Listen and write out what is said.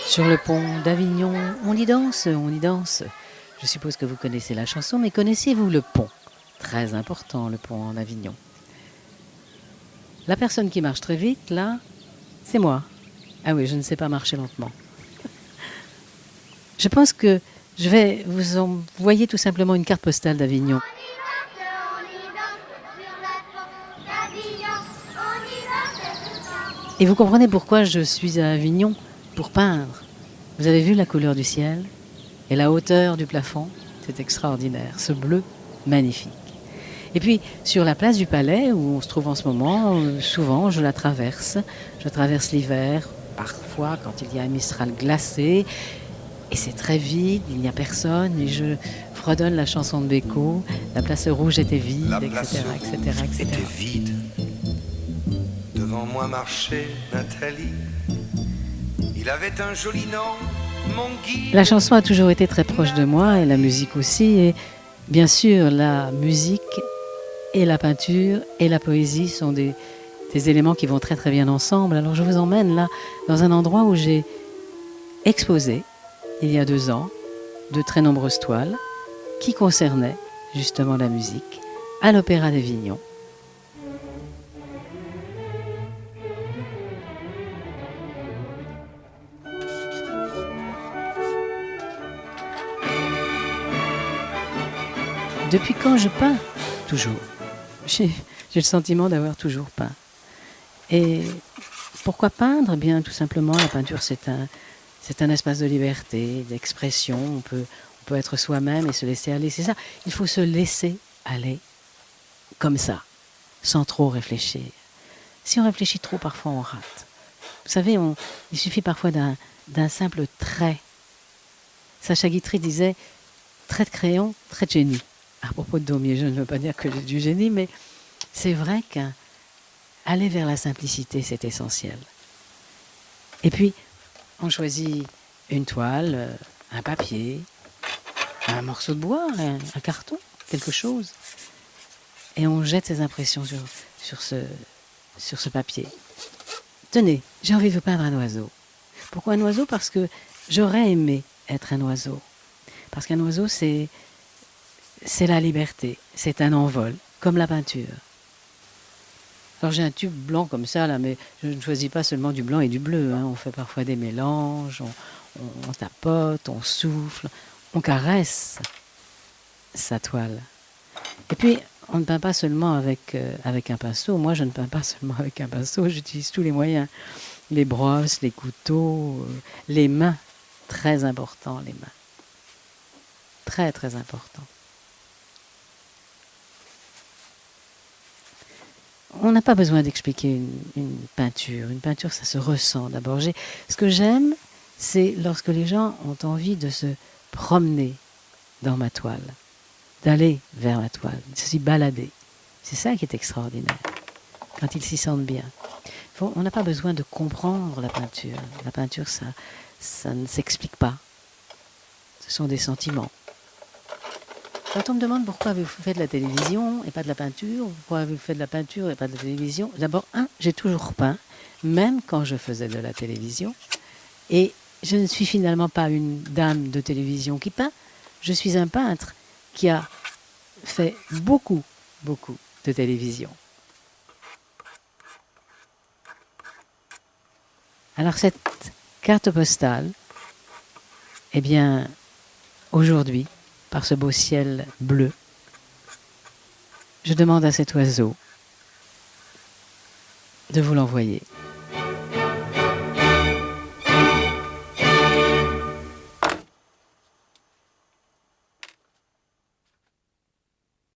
Sur le pont d'Avignon, on y danse, on y danse. Je suppose que vous connaissez la chanson, mais connaissez-vous le pont? Très important, le pont en Avignon. La personne qui marche très vite, là, c'est moi. Ah oui, je ne sais pas marcher lentement. Je pense que je vais vous envoyer tout simplement une carte postale d'Avignon. Et vous comprenez pourquoi je suis à Avignon? Pour peindre. Vous avez vu la couleur du ciel et la hauteur du plafond? C'est extraordinaire, ce bleu magnifique. Et puis, sur la place du Palais, où on se trouve en ce moment, souvent je la traverse. Je traverse l'hiver, parfois quand il y a un Mistral glacé, et c'est très vide, il n'y a personne, et je fredonne la chanson de Beko, la place rouge était vide, La place etc., etc., rouge etc. était vide. Devant moi marchait Nathalie. Il avait un joli nom, mon guide. La chanson a toujours été très proche de moi, et la musique aussi, et bien sûr, la musique et la peinture et la poésie sont des éléments qui vont très très bien ensemble. Alors je vous emmène là dans un endroit où j'ai exposé, il y a 2 ans, de très nombreuses toiles qui concernaient justement la musique à l'Opéra d'Avignon. Depuis quand je peins? Toujours. J'ai le sentiment d'avoir toujours peint. Et pourquoi peindre? Eh bien, tout simplement, la peinture, c'est un espace de liberté, d'expression. On peut être soi-même et se laisser aller. C'est ça. Il faut se laisser aller comme ça, sans trop réfléchir. Si on réfléchit trop, parfois on rate. Vous savez, il suffit parfois d'un simple trait. Sacha Guitry disait « trait de crayon, trait de génie ». À propos de Daumier, je ne veux pas dire que j'ai du génie, mais c'est vrai qu'aller vers la simplicité, c'est essentiel. Et puis, on choisit une toile, un papier, un morceau de bois, un carton, quelque chose. Et on jette ses impressions sur ce papier. Tenez, j'ai envie de vous peindre un oiseau. Pourquoi un oiseau? Parce que j'aurais aimé être un oiseau. Parce qu'un oiseau, c'est la liberté, c'est un envol, comme la peinture. Alors j'ai un tube blanc comme ça, là, mais je ne choisis pas seulement du blanc et du bleu. Hein. On fait parfois des mélanges, on tapote, on souffle, on caresse sa toile. Et puis, on ne peint pas seulement avec un pinceau. Moi, je ne peins pas seulement avec un pinceau, j'utilise tous les moyens. Les brosses, les couteaux, les mains. Très important, les mains. Très, très important. On n'a pas besoin d'expliquer une peinture. Une peinture, ça se ressent d'abord. Ce que j'aime, c'est lorsque les gens ont envie de se promener dans ma toile, d'aller vers ma toile, de s'y balader. C'est ça qui est extraordinaire, quand ils s'y sentent bien. On n'a pas besoin de comprendre la peinture. La peinture, ça ne s'explique pas. Ce sont des sentiments. Quand on me demande pourquoi vous faites de la télévision et pas de la peinture, pourquoi vous faites de la peinture et pas de la télévision, d'abord, j'ai toujours peint, même quand je faisais de la télévision. Et je ne suis finalement pas une dame de télévision qui peint. Je suis un peintre qui a fait beaucoup, beaucoup de télévision. Alors cette carte postale, eh bien, aujourd'hui, par ce beau ciel bleu, je demande à cet oiseau de vous l'envoyer.